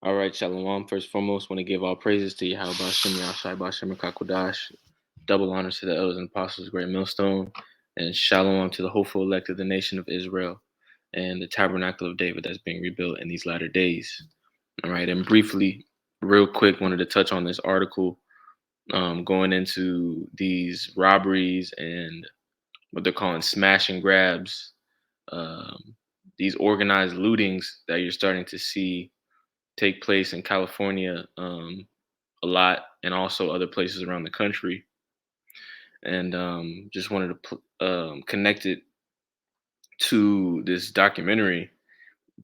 All right, Shalom. First and foremost, want to give all praises to Yahweh Bashem, Yahshai Bashem, Kakodash. Double honors to the elders and apostles, great millstone, and Shalom to the hopeful elect of the nation of Israel and the tabernacle of David that's being rebuilt in these latter days. All right, and briefly, real quick, wanted to touch on this article going into these robberies and what they're calling smash and grabs, um, these organized lootings that you're starting to see take place in California a lot, and also other places around the country. And just wanted to connect it to this documentary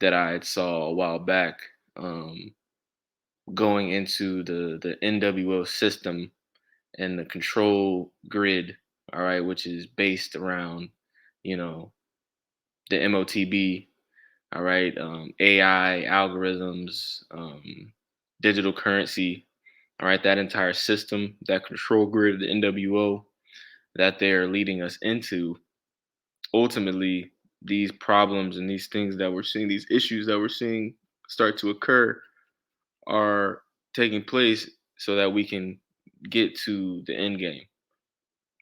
that I had saw a while back, um, going into the NWO system and the control grid. All right, which is based around, you know, the MOTB. All right, AI algorithms, digital currency. All right, that entire system, that control grid, the NWO that they're leading us into, ultimately, these problems and these things that we're seeing, these issues that we're seeing start to occur, are taking place so that we can get to the end game.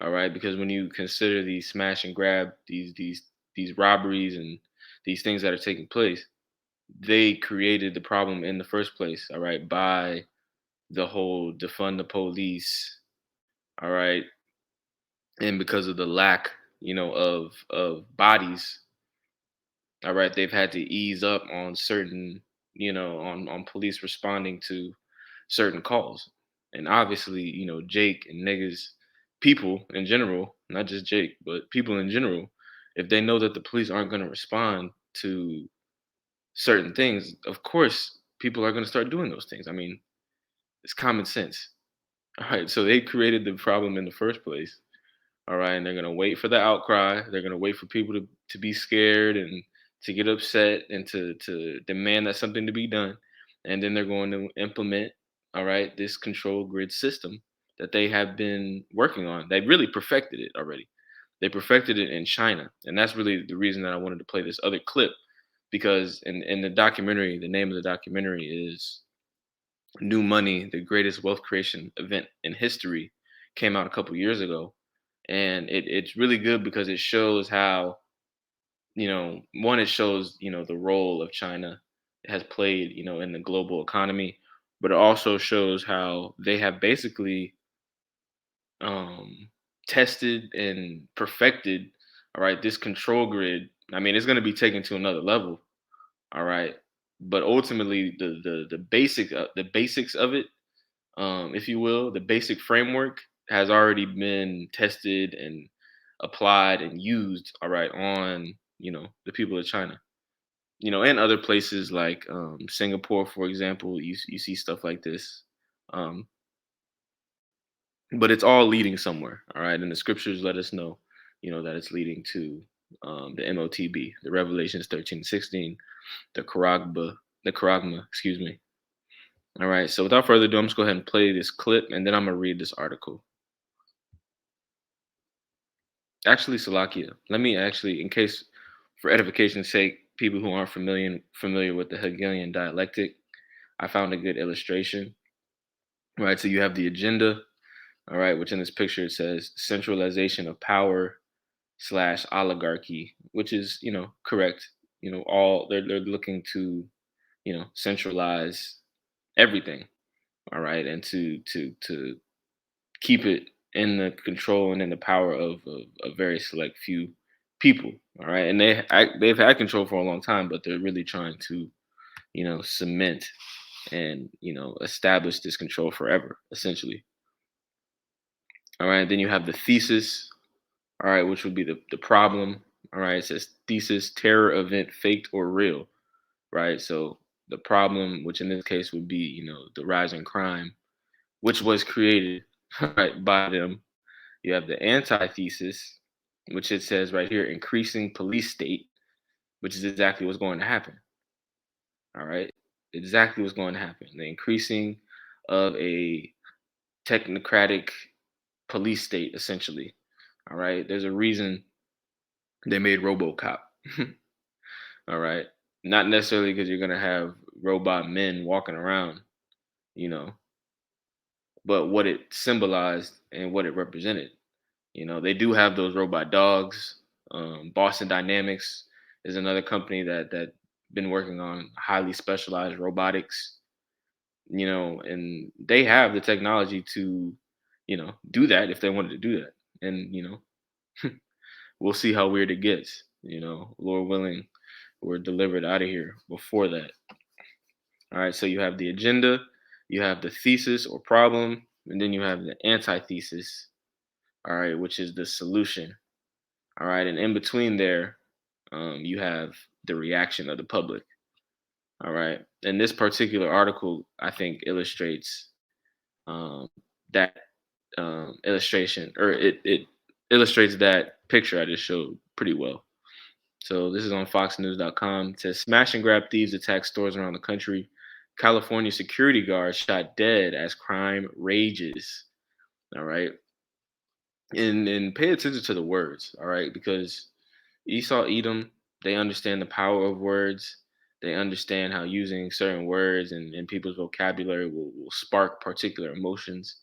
All right, because when you consider these smash and grab, these robberies and these things that are taking place, they created the problem in the first place. All right, by the whole defund the police. All right, and because of the lack, of bodies. All right, they've had to ease up on certain, on police responding to certain calls. And obviously, Jake and niggas, people in general, not just Jake, but people in general, if they know that the police aren't going to respond to certain things, of course, people are going to start doing those things. I mean, it's common sense. All right, so they created the problem in the first place. All right, and they're gonna wait for the outcry. They're gonna wait for people to be scared and to get upset and to demand that something to be done. And then they're going to implement, all right, this control grid system that they have been working on. They really perfected it already. They perfected it in China. And that's really the reason that I wanted to play this other clip, because in the documentary, the name of the documentary is New Money, the greatest wealth creation event in history, came out a couple years ago. And it's really good because it shows how, one, it shows, the role of China has played, in the global economy, but it also shows how they have basically um, tested and perfected, all right, this control grid. I mean, it's going to be taken to another level, all right, but ultimately the basics of it, if you will, the basic framework has already been tested and applied and used, all right, on, the people of China, and other places like Singapore, for example. You see stuff like this, um, but it's all leading somewhere, all right. And the scriptures let us know, that it's leading to the MOTB, the Revelations 13:16, the Karagma, excuse me. All right. So without further ado, I'm just go ahead and play this clip, and then I'm gonna read this article. Actually, Salakia, let me actually, in case, for edification's sake, people who aren't familiar with the Hegelian dialectic, I found a good illustration. Right, so you have the agenda, all right, which in this picture it says centralization of power slash oligarchy, which is, correct. All they're looking to, centralize everything, all right, and to keep it in the control and in the power of a very select few people. All right, and they've had control for a long time, but they're really trying to, cement and, establish this control forever, essentially. All right, then you have the thesis. All right, which would be the problem. All right, it says thesis: terror event faked or real. Right, so the problem, which in this case would be, the rise in crime, which was created right by them. You have the antithesis, which it says right here, increasing police state, which is exactly what's going to happen. All right. Exactly what's going to happen. The increasing of a technocratic police state, essentially. All right. There's a reason they made Robocop. All right. Not necessarily because you're gonna have robot men walking around, you know, but what it symbolized and what it represented. They do have those robot dogs. Boston Dynamics is another company that been working on highly specialized robotics. And they have the technology to, do that if they wanted to do that. And we'll see how weird it gets. Lord willing, we're delivered out of here before that. All right. So you have the agenda, you have the thesis or problem, and then you have the antithesis. All right, which is the solution. All right, and in between there, you have the reaction of the public. All right, and this particular article, I think, illustrates um, that illustration, or it illustrates that picture I just showed pretty well. So this is on FoxNews.com. It says smash and grab thieves attack stores around the country. California security guard shot dead as crime rages. All right, and pay attention to the words. All right, because Esau, Edom, they understand the power of words. They understand how using certain words and people's vocabulary will spark particular emotions.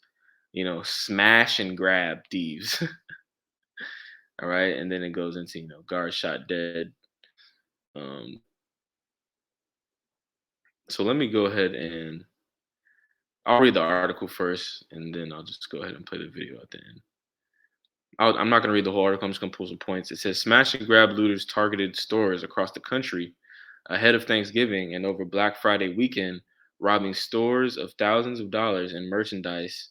Smash and grab thieves. All right. And then it goes into, guard shot dead. Um, so let me go ahead and I'll read the article first and then I'll just go ahead and play the video at the end. I'm not going to read the whole article. I'm just going to pull some points. It says smash and grab looters targeted stores across the country ahead of Thanksgiving and over Black Friday weekend, robbing stores of thousands of dollars in merchandise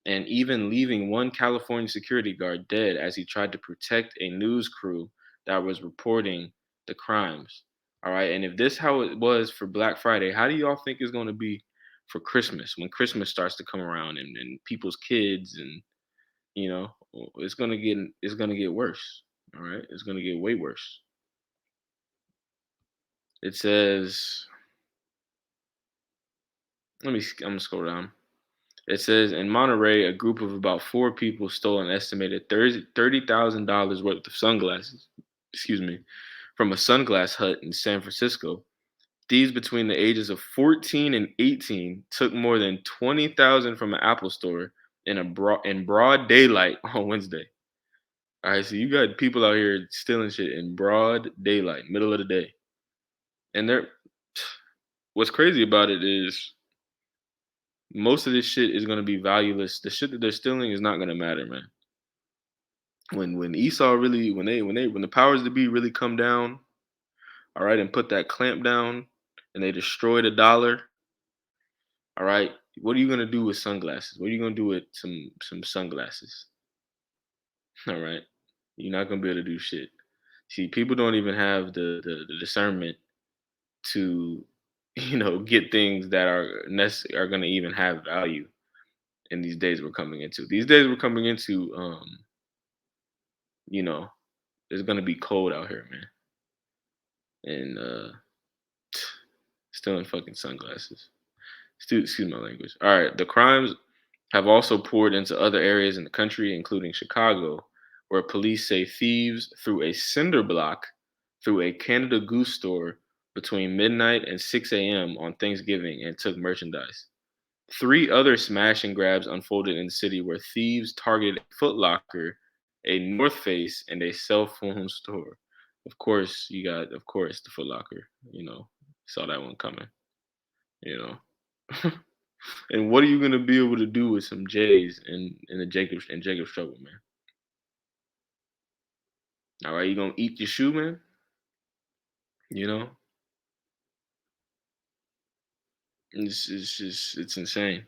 and even leaving one California security guard dead as he tried to protect a news crew that was reporting the crimes. All right. And if this how it was for Black Friday, how do y'all think it's going to be for Christmas when Christmas starts to come around and people's kids and it's gonna get worse. All right, it's gonna get way worse. It says, I'm gonna scroll down. It says in Monterey, a group of about four people stole an estimated $30,000 worth of sunglasses. Excuse me, from a sunglass hut in San Francisco. Thieves between the ages of 14 and 18 took more than 20,000 from an Apple store in broad daylight on Wednesday. All right, so you got people out here stealing shit in broad daylight, middle of the day. And what's crazy about it is most of this shit is gonna be valueless. The shit that they're stealing is not gonna matter, man. When Esau really when the powers to be really come down, all right, and put that clamp down and they destroy the dollar, all right, what are you gonna do with sunglasses? What are you gonna do with some sunglasses? All right. You're not gonna be able to do shit. See, people don't even have the discernment to get things that are going to even have value in these days we're coming into. These days we're coming into, you know, it's going to be cold out here, man. And still in fucking sunglasses. Excuse my language. All right, the crimes have also poured into other areas in the country, including Chicago, where police say thieves threw a cinder block through a Canada Goose store between midnight and 6 a.m. on Thanksgiving and took merchandise. Three other smash and grabs unfolded in the city where thieves targeted a Foot Locker, a North Face, and a cell phone store. Of course, the Foot Locker. Saw that one coming. You know, and what are you gonna be able to do with some J's in the Jacob's trouble, man? All right, you gonna eat your shoe, man? You know, it's insane.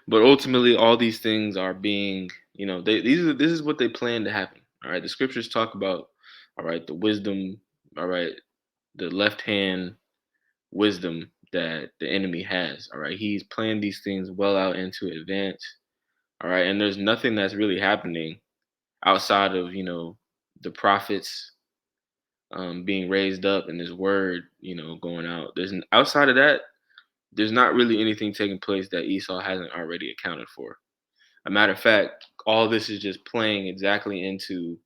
But ultimately, all these things are being, this is what they plan to happen. All right, the scriptures talk about, all right, the wisdom, all right, the left hand wisdom that the enemy has. All right, he's planned these things well out into advance. All right, and there's nothing that's really happening outside of the prophets being raised up and this word going out. Outside of that, there's not really anything taking place that Esau hasn't already accounted for. A matter of fact, all this is just playing exactly into,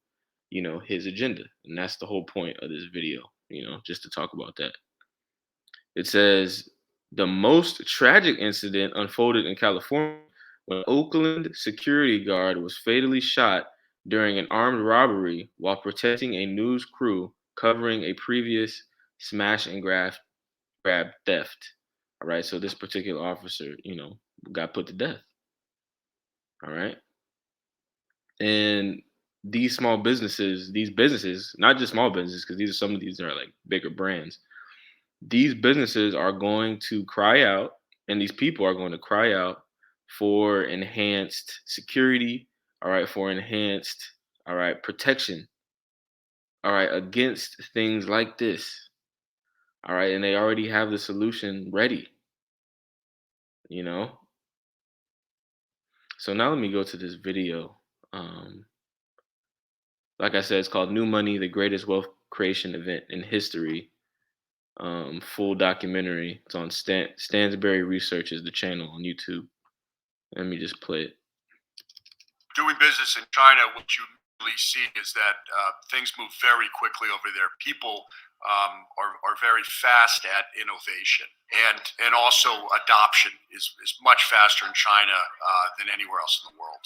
his agenda. And that's the whole point of this video, just to talk about that. It says the most tragic incident unfolded in California when an Oakland security guard was fatally shot during an armed robbery while protecting a news crew covering a previous smash and grab theft. All right, so this particular officer, got put to death. All right, and these businesses, not just small businesses, because some of these are like bigger brands. These businesses are going to cry out, and these people are going to cry out for enhanced security, all right, for enhanced, all right, protection, all right, against things like this, all right, and they already have the solution ready, you know. So now let me go to this video. Um, like I said, it's called "New Money: The Greatest Wealth Creation Event in History." Full documentary. It's on Stansberry Research is the channel on YouTube. Let me just play it. Doing business in China, what you really see is that things move very quickly over there. People are very fast at innovation, and also adoption is much faster in China than anywhere else in the world.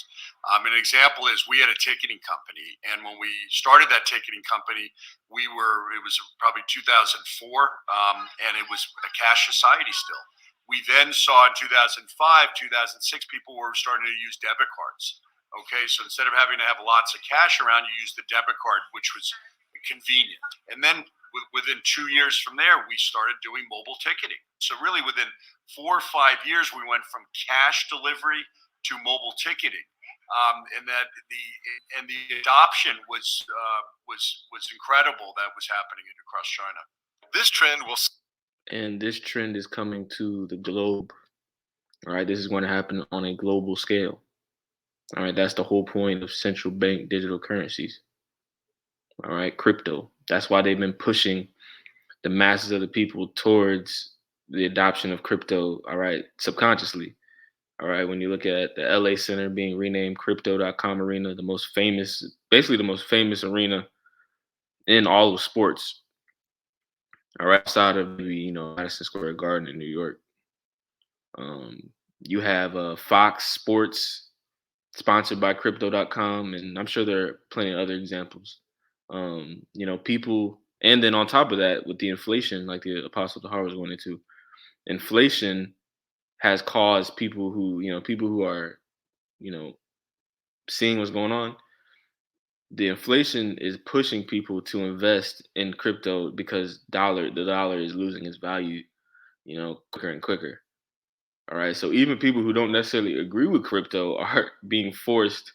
An example is we had a ticketing company, and when we started that ticketing company, it was probably 2004, and it was a cash society still. We then saw in 2005, 2006, people were starting to use debit cards. Okay, so instead of having to have lots of cash around, you use the debit card, which was convenient. And then within 2 years from there, we started doing mobile ticketing. So really, within 4 or 5 years, we went from cash delivery to mobile ticketing, and the adoption was incredible that was happening across China. This trend will. And this trend is coming to the globe. All right, this is going to happen on a global scale. All right, that's the whole point of central bank digital currencies. All right, crypto. That's why they've been pushing the masses of the people towards the adoption of crypto. All right, subconsciously. All right, when you look at the LA Center being renamed Crypto.com Arena, basically the most famous arena in all of sports. All right, outside of maybe Madison Square Garden in New York. You have Fox Sports sponsored by crypto.com, and I'm sure there are plenty of other examples. People, and then on top of that, with the inflation, like the Apostle Tahar was going into, inflation has caused people who are, you know, seeing what's going on. The inflation is pushing people to invest in crypto because the dollar is losing its value, quicker and quicker. All right. So even people who don't necessarily agree with crypto are being forced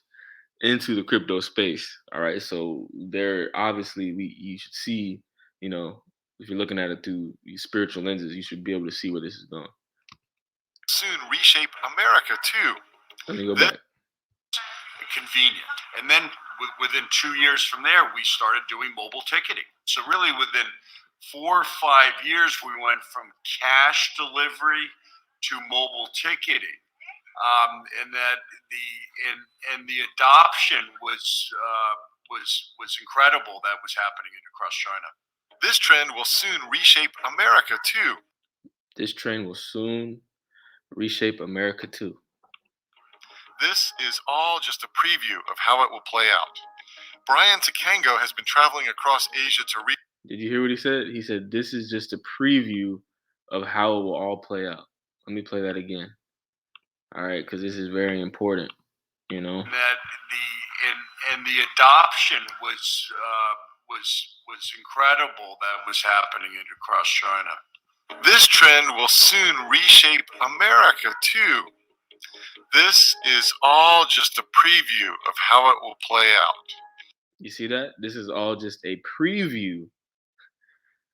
into the crypto space. All right. So there obviously you should see, you know, if you're looking at it through these spiritual lenses, you should be able to see where this is going. Soon reshape America too. Let me go back. Convenient. And then within 2 years from there, we started doing mobile ticketing. So really within 4 or 5 years, we went from cash delivery to mobile ticketing. And that the adoption was incredible that was happening across China. This trend will soon reshape America too. This trend will soon reshape America too. This is all just a preview of how it will play out. Brian Takango has been traveling across Asia to read. Did you hear what he said? He said, "This is just a preview of how it will all play out." Let me play that again. All right, because this is very important. That the adoption was incredible that was happening across China. This trend will soon reshape America too. This is all just a preview of how it will play out. You see that? This is all just a preview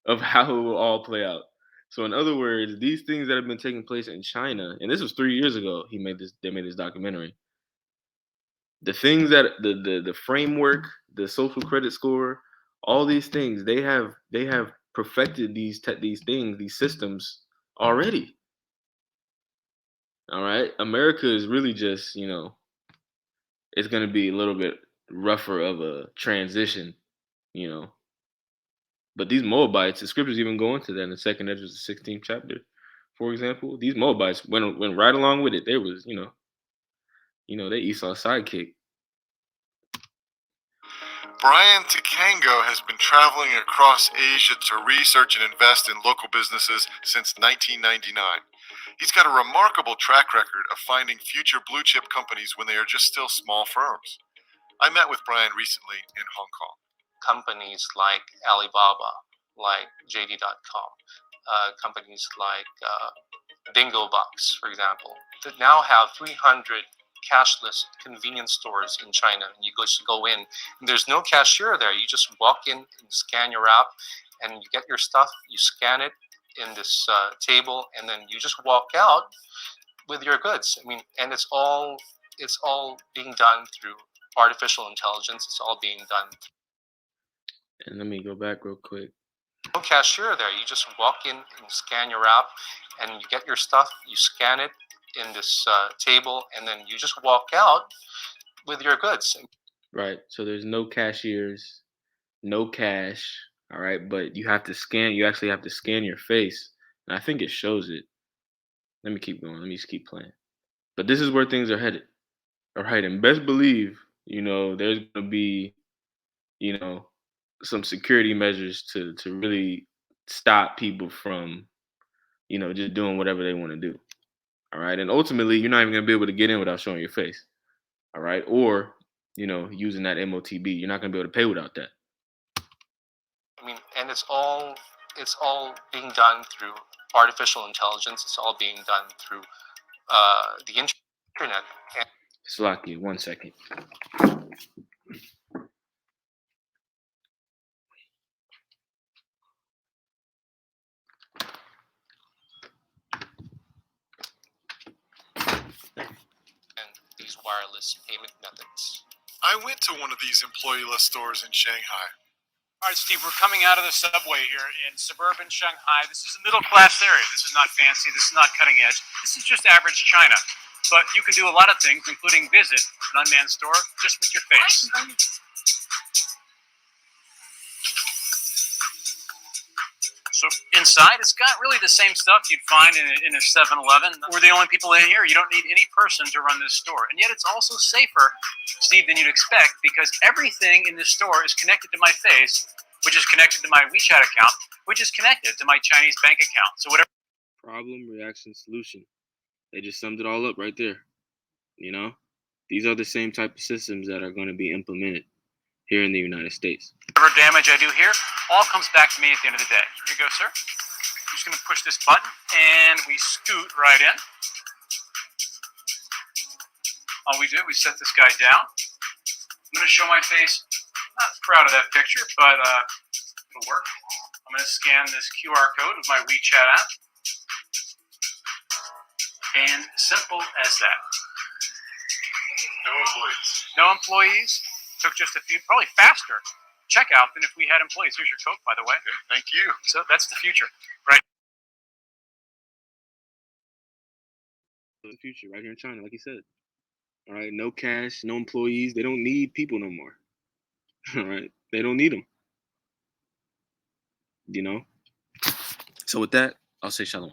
of how it will all play out. So in other words, these things that have been taking place in China, and this was 3 years ago, they made this documentary. The things that the framework, the social credit score, all these things, they have perfected these systems already. All right. America is really just, it's gonna be a little bit rougher of a transition, you know. But these Moabites, the scriptures even go into that in the second Ezra, the 16th chapter, for example. These Moabites went right along with it. They was, they Esau's sidekick. Brian Takango has been traveling across Asia to research and invest in local businesses since 1999. He's got a remarkable track record of finding future blue chip companies when they are just still small firms. I met with Brian recently in Hong Kong. Companies like Alibaba, like JD.com, companies like Bingo Box, for example, that now have 300 cashless convenience stores in China. And you go in, and there's no cashier there. You just walk in and scan your app, and you get your stuff. You scan it in this table, and then you just walk out with your goods. I mean, and it's all being done through artificial intelligence. It's all being done. And let me go back real quick. No cashier there. You just walk in and scan your app, and you get your stuff. You scan it in this table, and then you just walk out with your goods. Right. So there's no cashiers, no cash. All right. But you have to scan. You actually have to scan your face, and I think it shows it. Let me keep going. Let me just keep playing. But this is where things are headed. All right. And best believe, there's going to be, some security measures to really stop people from, just doing whatever they want to do. All right. And ultimately, you're not even going to be able to get in without showing your face. All right. Or, using that MOTB. You're not going to be able to pay without that. I mean, and it's all being done through artificial intelligence. It's all being done through the internet. Slacky, 1 second. And these wireless payment methods. I went to one of these employee-less stores in Shanghai. All right, Steve, we're coming out of the subway here in suburban Shanghai. This is a middle-class area. This is not fancy. This is not cutting edge. This is just average China. But you can do a lot of things, including visit an unmanned store just with your face. So inside, it's got really the same stuff you'd find in a 7-Eleven. We're the only people in here. You don't need any person to run this store. And yet it's also safer, Steve, than you'd expect, because everything in this store is connected to my face, which is connected to my WeChat account, which is connected to my Chinese bank account. So whatever problem, reaction, solution. They just summed it all up right there. These are the same type of systems that are going to be implemented here in the United States. whatever damage I do here all comes back to me at the end of the day. Here you go, sir. I'm just going to push this button, and we scoot right in. All we do, we set this guy down. I'm going to show my face. Not proud of that picture, but it'll work. I'm going to scan this QR code with my WeChat app. And simple as that. No employees. No employees. Took just a few, probably faster checkout than if we had employees. Here's your Coke, by the way. Okay, thank you. So that's the future, right? The future, right here in China, like you said. All right, no cash, no employees. They don't need people no more. All right, they don't need them. So with that, I'll say shalom.